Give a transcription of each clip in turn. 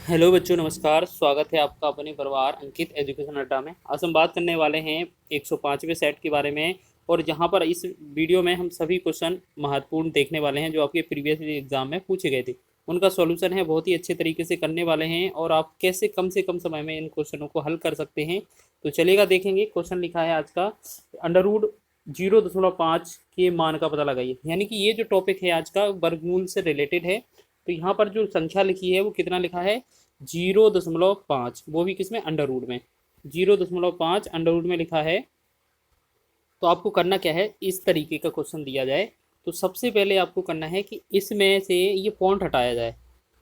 Hello बच्चों, नमस्कार। स्वागत है आपका अपने परिवार अंकित एजुकेशन अड्डा में। आज हम बात करने वाले हैं 105वें सेट के बारे में। और जहां पर इस वीडियो में हम सभी क्वेश्चन महत्वपूर्ण देखने वाले हैं जो आपके प्रीवियस एग्जाम में पूछे गए थे। उनका सॉल्यूशन है बहुत ही अच्छे तरीके से करने वाले हैं और आप कैसे कम से कम समय में इन क्वेश्चनों को हल कर सकते हैं। तो चलिएगा देखेंगे। क्वेश्चन लिखा है आज का, अंडर रूट 0.5 के मान का पता लगाइए। यानी कि ये जो टॉपिक है आज का वर्गमूल से रिलेटेड है। तो यहाँ पर जो संख्या लिखी है वो कितना लिखा है, 0.5, वो भी किसमें, अंडर रूट में। 0.5 अंडर रूट में लिखा है। तो आपको करना क्या है, इस तरीके का क्वेश्चन दिया जाए तो सबसे पहले आपको करना है कि इसमें से ये पॉइंट हटाया जाए।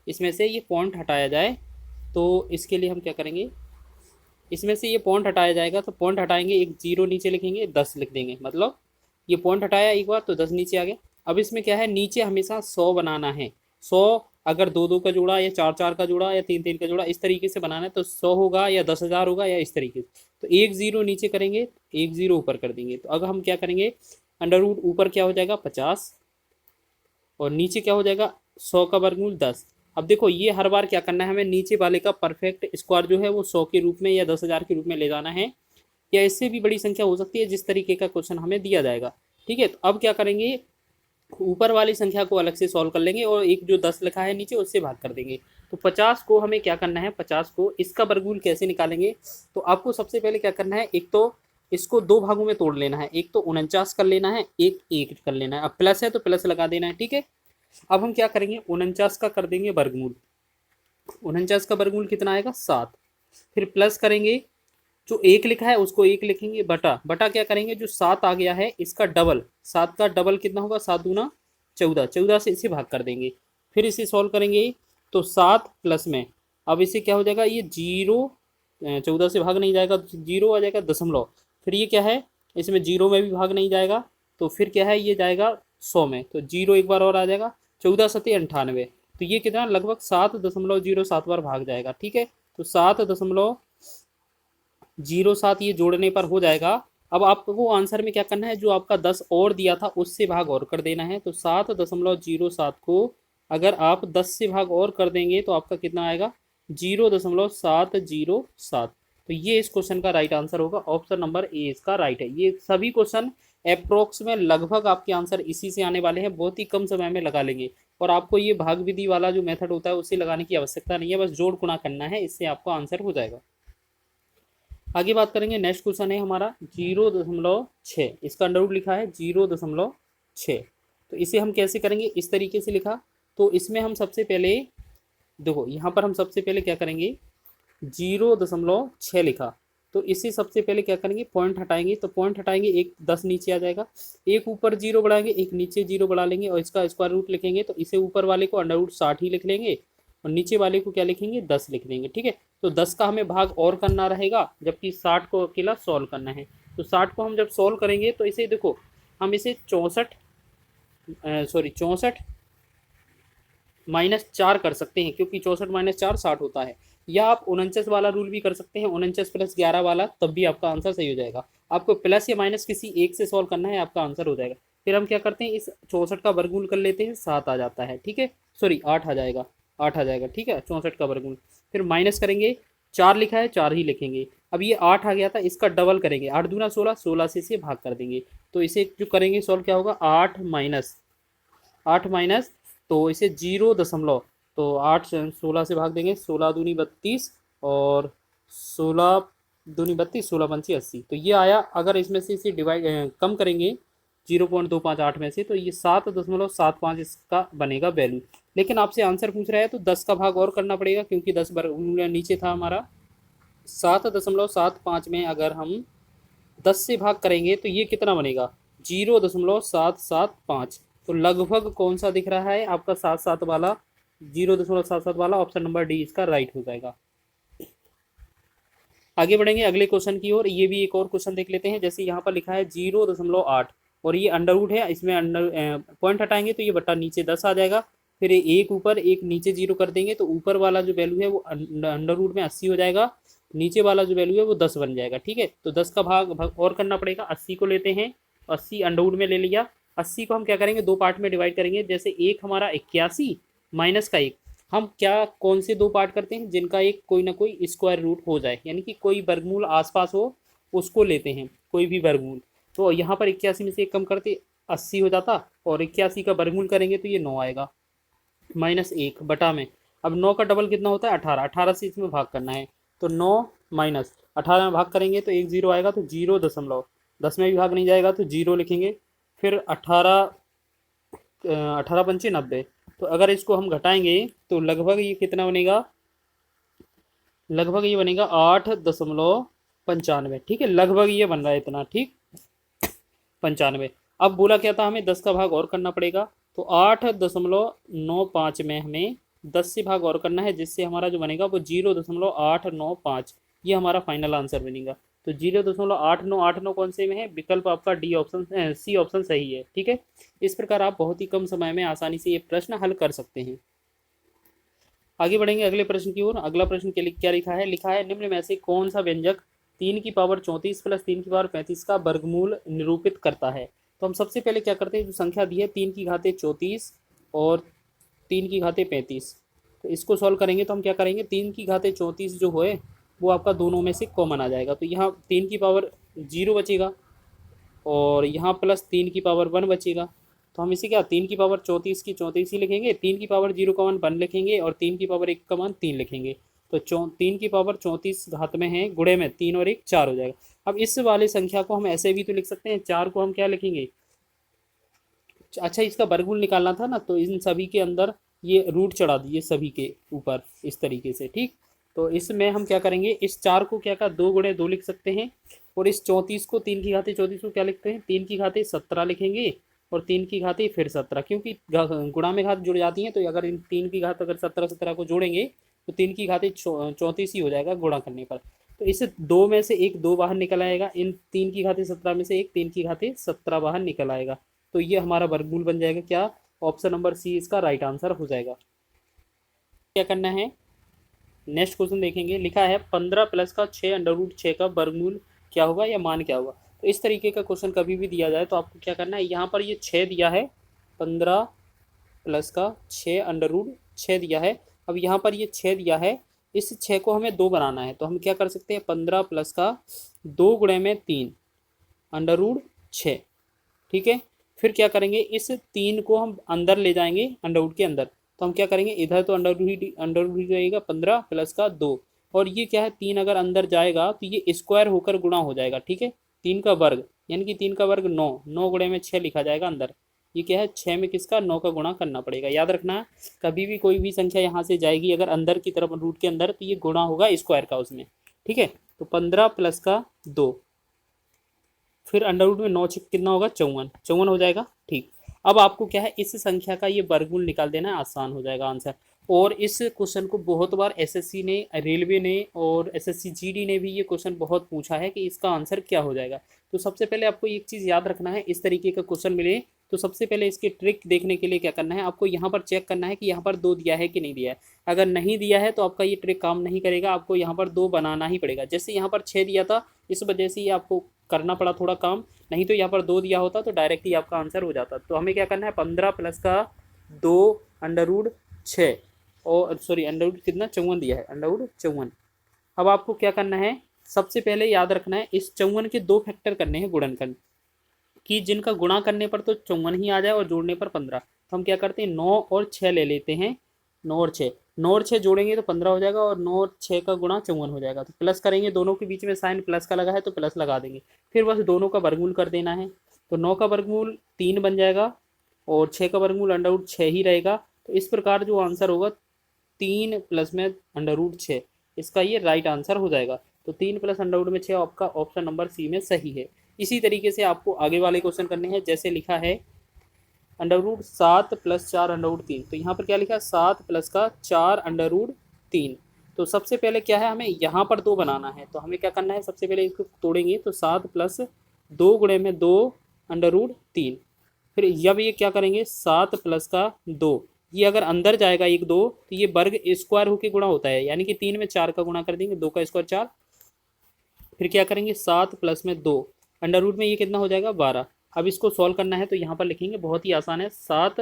इसमें से ये पॉइंट हटाया जाए। तो इसके लिए हम क्या करेंगे, इसमें से ये पॉइंट हटाया जाएगा तो पॉइंट हटाएंगे, एक जीरो नीचे लिखेंगे, 10 लिख देंगे। मतलब ये पॉइंट हटाया एक बार तो 10 नीचे आ गया। अब इसमें क्या है, नीचे हमेशा 100 बनाना है। 100 अगर दो दो का जोड़ा या चार चार का जोड़ा या तीन तीन का जोड़ा इस तरीके से बनाना है तो 100 होगा या 10,000 होगा या इस तरीके से। तो एक जीरो नीचे करेंगे, एक जीरो ऊपर कर देंगे। तो अब हम क्या करेंगे, अंडर रूट ऊपर क्या हो जाएगा 50 और नीचे क्या हो जाएगा 100 का वर्गमूल 10। अब देखो ये हर बार क्या करना है, हमें नीचे वाले का परफेक्ट स्क्वायर जो है वो 100 के रूप में या 10,000 के रूप में ले जाना है, या इससे भी बड़ी संख्या हो सकती है जिस तरीके का क्वेश्चन हमें दिया जाएगा। ठीक है, तो अब क्या करेंगे, ऊपर वाली संख्या को अलग से सॉल्व कर लेंगे और एक जो 10 लिखा है नीचे उससे भाग कर देंगे। तो 50 को हमें क्या करना है, 50 को इसका वर्गमूल कैसे निकालेंगे। तो आपको सबसे पहले क्या करना है, एक तो इसको दो भागों में तोड़ लेना है। एक तो 49 कर लेना है, एक एक कर लेना है। अब प्लस है तो प्लस लगा देना है। ठीक है, अब हम क्या करेंगे, 49 का कर देंगे वर्गमूल। 49 का वर्गमूल कितना आएगा 7। फिर प्लस करेंगे, जो एक लिखा है उसको एक लिखेंगे, बटा बटा क्या करेंगे, जो 7 आ गया है इसका डबल, 7 का डबल कितना होगा, 7 दूना 14, 14 से इसे भाग कर देंगे। फिर इसे सॉल्व करेंगे तो 7 प्लस में, अब इसे क्या हो जाएगा, ये जीरो, 14 से भाग नहीं जाएगा, जीरो आ जाएगा दशमलव। फिर ये क्या है, इसमें जीरो में भी भाग नहीं जाएगा तो फिर क्या है, ये जाएगा 100 में। तो जीरो एक बार और आ जाएगा, 14 सत्ते 98। तो ये कितना, लगभग 7.07 बार भाग जाएगा। ठीक है, तो 7.07 ये जोड़ने पर हो जाएगा। अब आपको आंसर में क्या करना है, जो आपका 10 और दिया था उससे भाग और कर देना है। तो 7.07 को अगर आप 10 से भाग और कर देंगे तो आपका कितना आएगा, 0.707। तो ये इस क्वेश्चन का राइट आंसर होगा। ऑप्शन नंबर ए इसका राइट है। ये सभी क्वेश्चन अप्रोक्स में लगभग आपके आंसर इसी से आने वाले हैं, बहुत ही कम समय में लगा लेंगे। और आपको ये भाग विधि वाला जो मेथड होता है उससे लगाने की आवश्यकता नहीं है, बस जोड़ गुणा करना है, इससे आपका आंसर हो जाएगा। आगे बात करेंगे, नेक्स्ट क्वेश्चन है हमारा 0.6। इसका अंडर रूट लिखा है 0.6। तो इसे हम कैसे करेंगे, इस तरीके से लिखा। तो इसमें हम सबसे पहले देखो, यहाँ पर हम सबसे पहले क्या करेंगे, 0.6 लिखा। तो इसे सबसे पहले क्या करेंगे, पॉइंट हटाएंगे। तो पॉइंट हटाएंगे, एक 10 नीचे आ जाएगा, एक ऊपर जीरो बढ़ाएंगे, एक नीचे जीरो बढ़ा लेंगे और इसका स्क्वायर रूट लिखेंगे। तो इसे ऊपर वाले को अंडर रूट 60 ही लिख लेंगे और नीचे वाले को क्या लिखेंगे, 10 लिख देंगे। ठीक है, तो 10 का हमें भाग और करना रहेगा जबकि 60 को अकेला सॉल्व करना है। तो 60 को हम जब सॉल्व करेंगे तो इसे देखो, हम इसे 64 -4 कर सकते हैं, क्योंकि 64 - 4 60 होता है। या आप 49 वाला रूल भी कर सकते हैं, 49 + 11 वाला, तब भी आपका आंसर सही हो जाएगा। आपको प्लस या माइनस किसी एक से सॉल्व करना है, आपका आंसर हो जाएगा। फिर हम क्या करते हैं, इस 64 का वर्गमूल कर लेते हैं, 7 आ जाता है। ठीक है, सॉरी 8 आ जाएगा, 8 आ जाएगा। ठीक है, 64 का वर्गमूल। फिर माइनस करेंगे, 4 लिखा है 4 ही लिखेंगे। अब ये 8 आ गया था, इसका डबल करेंगे, 8 दूना 16, 16 से इसे भाग कर देंगे। तो इसे जो करेंगे सॉल्व, क्या होगा, 8 माइनस, तो इसे 0 दशमलव, तो 8 16 से भाग देंगे, 16 दूनी 32 और 16 दूनी 32, 16 पंची 80। तो ये आया। अगर इसमें से इसे डिवाइड कम करेंगे 0.258 में से, तो ये 7.75 इसका बनेगा वैल्यू। लेकिन आपसे आंसर पूछ रहा है तो 10 का भाग और करना पड़ेगा, क्योंकि 10 नीचे था हमारा। 7.75 में अगर हम 10 से भाग करेंगे तो ये कितना बनेगा, 0.775। तो लगभग कौन सा दिख रहा है आपका, 7 वाला, 0.77 वाला। ऑप्शन नंबर डी इसका राइट हो जाएगा। आगे बढ़ेंगे अगले क्वेश्चन की ओर। ये भी एक और क्वेश्चन देख लेते हैं। जैसे यहाँ पर लिखा है 0.8 और ये अंडर रूट है, इसमें अंडर पॉइंट हटाएंगे तो ये बट्टा नीचे 10 आ जाएगा। फिर एक ऊपर एक नीचे 0 कर देंगे तो ऊपर वाला जो वैल्यू है वो अंडर रूट में 80 हो जाएगा, नीचे वाला जो वैल्यू है वो 10 बन जाएगा। ठीक है, तो 10 का भाग और करना पड़ेगा। 80 को लेते हैं, 80 अंडर रूट में ले लिया। 80 को हम क्या करेंगे, दो पार्ट में डिवाइड करेंगे। जैसे एक हमारा 81 माइनस का 1, हम क्या कौन से दो पार्ट करते हैं, जिनका एक कोई ना कोई स्क्वायर रूट हो जाए, यानी कि कोई वर्गमूल आसपास हो उसको लेते हैं, कोई भी वर्गमूल। तो यहाँ पर 81 में से एक कम करते 80 हो जाता, और 81 का वर्गमूल करेंगे तो ये 9 आएगा, -1 बटा में। अब 9 का डबल कितना होता है 18, 18 से इसमें भाग करना है, तो 9 माइनस 18 में भाग करेंगे तो एक जीरो आएगा, तो 0.10 में भी भाग नहीं जाएगा तो जीरो लिखेंगे। फिर 18 18 पंचे 90, तो अगर इसको हम घटाएंगे तो लगभग ये कितना बनेगा, लगभग ये बनेगा 8.95, ठीक है, लगभग ये बन रहा है इतना, ठीक, 95। अब बोला क्या था, हमें 10 का भाग और करना पड़ेगा, तो 8.95 में हमें 10 से भाग और करना है, जिससे हमारा जो बनेगा वो 0.895, ये हमारा फाइनल आंसर बनेगा। तो 0.8989 कौन से में है, विकल्प आपका डी ऑप्शन, सी ऑप्शन सही है, ठीक है। इस प्रकार आप बहुत ही कम समय में आसानी से ये प्रश्न हल कर सकते हैं। आगे बढ़ेंगे अगले प्रश्न की ओर। अगला प्रश्न के लिए क्या लिखा है निम्न में से कौन सा व्यंजक 3 की पावर 34 प्लस 3 की पावर 35 का वर्गमूल निरूपित करता है। तो हम सबसे पहले क्या करते हैं, जो संख्या दी है 3 की घाते 34 और 3 की घाते 35, तो इसको सॉल्व करेंगे तो हम क्या करेंगे, 3 की घाते 34 जो है वो आपका दोनों में से कॉमन आ जाएगा, तो यहाँ 3 की पावर 0 बचेगा और यहाँ प्लस 3 की पावर 1 बचेगा। तो हम इसे क्या, 3 की पावर 34 की 34 ही लिखेंगे, 3 की पावर 0 का मान 1 लिखेंगे और 3 की पावर 1 का मान 3 लिखेंगे। तो 3 की पावर 34 घात में है, गुणे में 3 और 1 4 हो जाएगा। अब इस वाले संख्या को हम ऐसे भी तो लिख सकते हैं, 4 को हम क्या लिखेंगे, अच्छा इसका वर्गमूल निकालना था ना, तो इन सभी के अंदर ये रूट चढ़ा दिए सभी के ऊपर इस तरीके से, ठीक। तो इसमें हम क्या करेंगे, इस 4 को क्या का 2 गुणे 2 लिख सकते हैं, और इस 34 को 3 की घाते 34 को क्या लिखते हैं, 3 की घाते 17 लिखेंगे, और 3 की घाते फिर 17, क्योंकि गुणा में घात जुड़ जाती हैं, तो अगर इन 3 की घात अगर 17 को जोड़ेंगे तो 3 की घाते 34 ही हो जाएगा गुणा करने पर। तो इस दो में से एक 2 बाहर निकल आएगा, इन 3 की घाते 17 में से एक 3 की घाते 17 बाहर निकल आएगा, तो ये हमारा वर्गमूल बन जाएगा क्या, ऑप्शन नंबर सी इसका राइट आंसर हो जाएगा। क्या करना है, नेक्स्ट क्वेश्चन देखेंगे। लिखा है 15 प्लस का 6 √6 का वर्गमूल क्या होगा या मान क्या होगा। तो इस तरीके का क्वेश्चन कभी भी दिया जाए तो आपको क्या करना है, यहाँ पर ये 6 दिया है, 15 प्लस का 6 दिया है। अब यहाँ पर ये 6 दिया है, इस 6 को हमें 2 बनाना है, तो हम क्या कर सकते हैं, 15 प्लस का 2 गुणे में 3 √6, ठीक है। फिर क्या करेंगे, इस 3 को हम अंदर ले जाएंगे अंडर के अंदर, तो हम क्या करेंगे, इधर तो अंडर रूट रहेगा 15 प्लस का 2, और ये क्या है 3 अगर अंदर जाएगा तो ये स्क्वायर होकर गुणा हो जाएगा, ठीक है। 3 का वर्ग यानी कि 3 का वर्ग 9, 9 गुणे में 6 लिखा जाएगा अंदर, ये क्या है 6 में किसका 9 का गुणा करना पड़ेगा। याद रखना कभी भी कोई भी संख्या यहाँ से जाएगी अगर अंदर की तरफ रूट के अंदर, तो ये गुणा होगा स्क्वायर का उसमें, ठीक है। तो 15 प्लस का 2, फिर अंडर रूट में 9 कितना होगा 54 हो जाएगा, ठीक। अब आपको क्या है, इस संख्या का ये वर्गमूल निकाल देना है, आसान हो जाएगा आंसर। और इस क्वेश्चन को बहुत बार एसएससी ने, रेलवे ने और एसएससी जीडी ने भी ये क्वेश्चन बहुत पूछा है कि इसका आंसर क्या हो जाएगा। तो सबसे पहले आपको एक चीज़ याद रखना है, इस तरीके का क्वेश्चन मिले तो सबसे पहले इसकी ट्रिक देखने के लिए क्या करना है, आपको यहाँ पर चेक करना है कि यहाँ पर 2 दिया है कि नहीं दिया है। अगर नहीं दिया है तो आपका ये ट्रिक काम नहीं करेगा, आपको यहाँ पर 2 बनाना ही पड़ेगा। जैसे यहाँ पर 6 दिया था, इस वजह से ये आपको करना पड़ा थोड़ा काम, नहीं तो यहाँ पर 2 दिया होता तो डायरेक्ट ही आपका आंसर हो जाता। तो हमें क्या करना है, 15 प्लस का 2 √6, और सॉरी अंडर रूट कितना 54 दिया है, अंडर रूट 54। अब आपको क्या करना है, सबसे पहले याद रखना है इस 54 के 2 फैक्टर करने हैं गुणनखंड, कि जिनका गुणा करने पर तो 54 ही आ जाए और जोड़ने पर 15। तो हम क्या करते हैं 9 और 6 ले लेते हैं, 9 और 6 जोड़ेंगे तो 15 हो जाएगा, और 9 और 6 का गुणा 54 हो जाएगा। तो प्लस करेंगे, दोनों के बीच में साइन प्लस का लगा है तो प्लस लगा देंगे, फिर बस दोनों का वर्गमूल कर देना है। तो 9 का वर्गमूल 3 बन जाएगा और 6 का वर्गमूल अंडर रूट 6 ही रहेगा। तो इस प्रकार जो आंसर होगा 3 प्लस में अंडर रूट 6, इसका ये राइट आंसर हो जाएगा। तो 3 प्लस अंडर रूट में 6 आपका ऑप्शन नंबर सी में सही है। इसी तरीके से आपको आगे वाले क्वेश्चन करने हैं, जैसे लिखा है under root 7 plus 4 under root 3। तो यहाँ पर क्या लिखा है, 7 प्लस का 4 अंडर रूट 3। तो सबसे पहले क्या है, हमें यहाँ पर 2 बनाना है, तो हमें क्या करना है, सबसे पहले इसको तोड़ेंगे तो 7 प्लस 2 गुणे में 2 अंडर रूट 3। फिर जब ये क्या करेंगे 7 प्लस का 2, ये अगर अंदर जाएगा 1 2 तो ये वर्ग स्क्वायर होकर गुणा होता है, यानी कि 3 में 4 का गुणा कर देंगे, 2 का स्क्वायर 4। फिर क्या करेंगे 7 प्लस में 2 अंडर रूट में ये कितना हो जाएगा 12। अब इसको सॉल्व करना है तो यहाँ पर लिखेंगे, बहुत ही आसान है, 7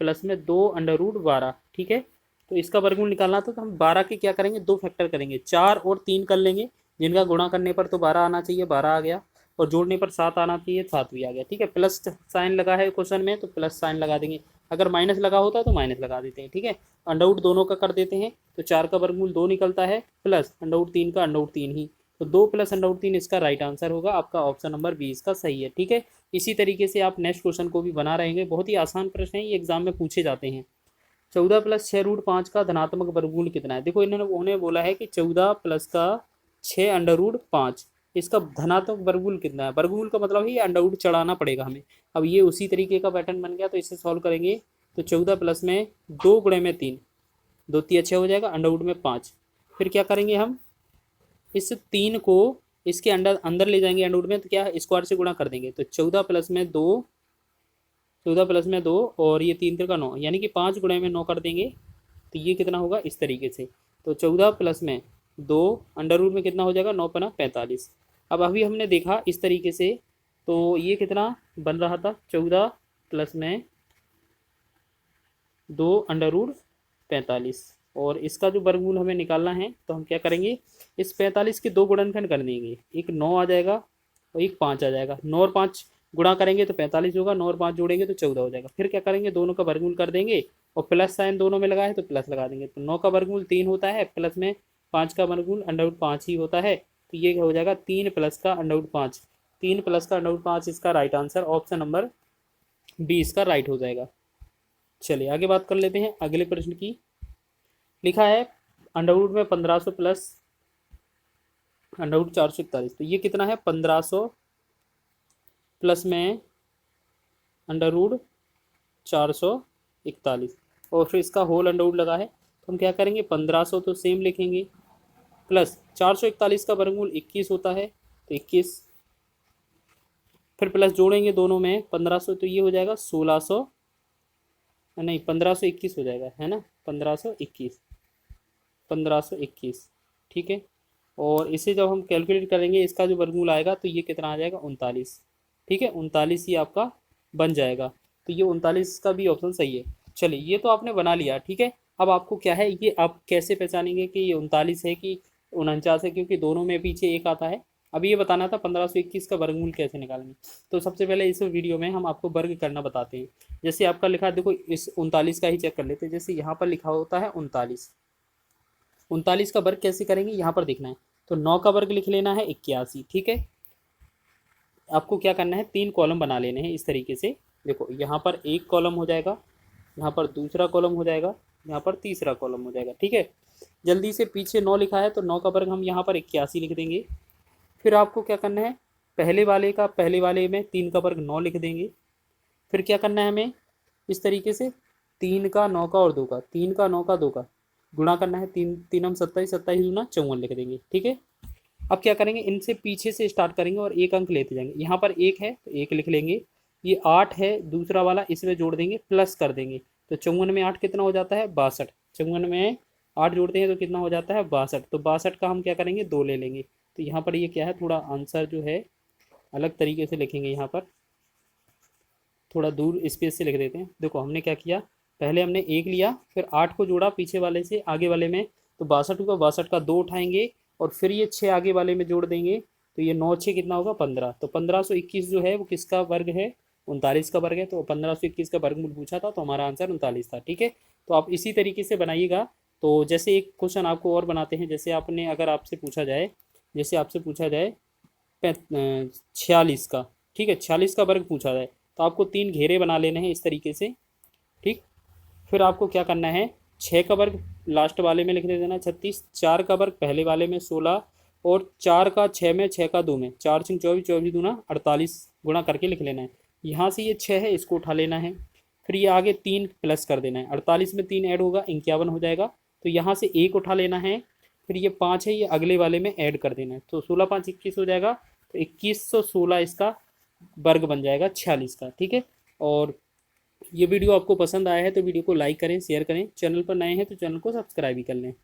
प्लस में 2 अंडर रूट 12, ठीक है। तो इसका वर्गमूल निकालना था, तो हम 12 के क्या करेंगे, 2 फैक्टर करेंगे, 4 और 3 कर लेंगे, जिनका गुणा करने पर तो 12 आना चाहिए, 12 आ गया, और जोड़ने पर 7 आना चाहिए, 7 भी आ गया। ठीक है, प्लस साइन लगा है क्वेश्चन में तो प्लस साइन लगा देंगे, अगर माइनस लगा होता तो माइनस लगा देते हैं। ठीक है, अंडरवुड दोनों का कर देते हैं, तो 4 का वर्गमूल 2 निकलता है, प्लस अंडरवुड 3 का अंडरवुड 3 ही, तो 2 प्लस अंडरवुड 3 इसका राइट आंसर होगा, आपका ऑप्शन नंबर बी इसका सही है। ठीक है, इसी तरीके से आप नेक्स्ट क्वेश्चन को भी बना रहेंगे, बहुत ही आसान प्रश्न है, ये एग्जाम में पूछे जाते हैं। 14 प्लस 6√5 का धनात्मक वर्गमूल कितना है। देखो उन्होंने बोला है कि 14 प्लस का 6√5, इसका धनात्मक वर्गमूल कितना है। वर्गमूल का मतलब ही अंडरवुड चढ़ाना पड़ेगा हमें। अब ये उसी तरीके का पैटर्न बन गया, तो इसे सॉल्व करेंगे तो 14 प्लस में 2 गुणे में 3, 2 3 6 हो जाएगा, अंडरवुड में 5। फिर क्या करेंगे हम, इस 3 को इसके अंदर अंदर ले जाएंगे अंडरवुड में, तो क्या स्क्वायर से गुणा कर देंगे, तो 14 प्लस में 2, 14 प्लस में 2 और ये 3 3 का 9, यानी कि 5 गुणे में 9 कर देंगे, तो ये कितना होगा इस तरीके से। तो 14 प्लस में 2 अंडरवुड में कितना हो जाएगा, 9 पना 45। अब अभी हमने देखा इस तरीके से, तो ये कितना बन रहा था, 14 प्लस में 2 अंडरवुड 45, और इसका जो वर्गमूल हमें निकालना है, तो हम क्या करेंगे, इस 45 के 2 गुणनखंड कर देंगे, एक 9 आ जाएगा और एक 5 आ जाएगा, 9 और 5 गुणा करेंगे तो 45 होगा, 9 और 5 जोड़ेंगे तो 14 हो जाएगा। फिर क्या करेंगे, दोनों का वर्गमूल कर देंगे, और प्लस साइन दोनों में लगा है तो प्लस लगा देंगे, तो 9 का वर्गमूल 3 होता है, प्लस में 5 का वर्गमूल अंडरवुड 5 ही होता है, तो ये हो जाएगा 3 प्लस का अंडरवुड 5, 3 प्लस का अंडरवुड 5 इसका right answer, option number B इसका राइट हो जाएगा। चलिए आगे बात कर लेते हैं अगले प्रश्न की। लिखा है अंडरवुड में 1500 प्लस अंडरवुड 441, तो ये कितना है, 1500 प्लस में अंडरवुड 441, और फिर इसका होल अंडरवुड लगा है, तो हम क्या करेंगे, 1500 तो सेम लिखेंगे, प्लस 441 का वर्गमूल 21 होता है, तो 21, फिर प्लस जोड़ेंगे दोनों में 1500, तो ये हो जाएगा 1600, नहीं 1521 हो जाएगा, है ना, 1521, 1521। ठीक है, और इसे जब हम कैलकुलेट करेंगे, इसका जो वर्गमूल आएगा तो ये कितना आ जाएगा, 39। ठीक है, 39 ही आपका बन जाएगा, तो ये 39 का भी ऑप्शन सही है। चलिए ये तो आपने बना लिया। ठीक है, अब आपको क्या है, ये आप कैसे पहचानेंगे कि ये 39 है कि 49 है, क्योंकि दोनों में पीछे एक आता है। अब ये बताना था 1521 का वर्गमूल कैसे निकालेंगे, तो सबसे पहले इस वीडियो में हम आपको वर्ग करना बताते हैं। जैसे आपका लिखा है, देखो इस 39 का ही चेक कर लेते हैं, जैसे यहाँ पर लिखा होता है 39, 39 का वर्ग कैसे करेंगे, यहाँ पर देखना है, तो 9 का वर्ग लिख लेना है 81। ठीक है, आपको क्या करना है, 3 कॉलम बना लेने हैं इस तरीके से। देखो यहाँ पर एक कॉलम हो जाएगा, यहाँ पर दूसरा कॉलम हो जाएगा, यहाँ पर तीसरा कॉलम हो जाएगा। ठीक है, जल्दी से, पीछे 9 लिखा है तो 9 का वर्ग हम यहाँ पर 81 लिख देंगे। फिर आपको क्या करना है, पहले वाले में 3 का वर्ग 9 लिख देंगे। फिर क्या करना है हमें, इस तरीके से 3 का 9 का और 2 का, 3 का 9 का 2 का गुणा करना है, 3 3 हम 27, 27 दूना 54 लिख देंगे। ठीक है, अब क्या करेंगे, इनसे पीछे से स्टार्ट करेंगे और एक अंक लेते जाएंगे। यहाँ पर 1 है तो 1 लिख लेंगे, ये 8 है दूसरा वाला, इसमें जोड़ देंगे, प्लस कर देंगे, तो 54 में 8 कितना हो जाता है, 62। 54 में 8 जोड़ते हैं तो कितना हो जाता है, 62। तो 62 का हम क्या करेंगे, 2 ले लेंगे। तो यहाँ पर ये क्या है, थोड़ा आंसर जो है अलग तरीके से लिखेंगे, यहाँ पर थोड़ा दूर स्पेस से लिख देते हैं। देखो हमने क्या किया, पहले हमने 1 लिया, फिर 8 को जोड़ा पीछे वाले से आगे वाले में, तो 62 होगा, 62 का 2 उठाएंगे और फिर ये 6 आगे वाले में जोड़ देंगे, तो ये 9 6 कितना होगा, 15। तो 1521 जो है वो किसका वर्ग है, 39 का वर्ग है। तो 1521 का वर्गमूल पूछा था, तो हमारा आंसर 39 था। ठीक है, तो आप इसी तरीके से बनाइएगा। तो जैसे एक क्वेश्चन आपको और बनाते हैं, जैसे आपने अगर आपसे पूछा जाए, जैसे आपसे पूछा जाए 46 का, ठीक है, 46 का वर्ग पूछा जाए, तो आपको 3 घेरे बना लेने हैं इस तरीके से। ठीक, फिर आपको क्या करना है, 6 का वर्ग लास्ट वाले में लिख देना 36, 4 का वर्ग पहले वाले में 16, और 4 का 6 में, 6 का 2 में, 4 6 24, 24 दूना 48 गुणा करके लिख लेना है। यहाँ से ये 6 है, इसको उठा लेना है, फिर ये आगे 3 प्लस कर देना है, 48 में 3 ऐड होगा 51 हो जाएगा, तो यहाँ से 1 उठा लेना है, फिर ये 5 है, ये अगले वाले में ऐड कर देना है, तो 16 5 21 हो जाएगा, तो 2116 इसका वर्ग बन जाएगा 46 का। ठीक है, और ये वीडियो आपको पसंद आया है तो वीडियो को लाइक करें, शेयर करें, चैनल पर नए हैं तो चैनल को सब्सक्राइब भी कर लें।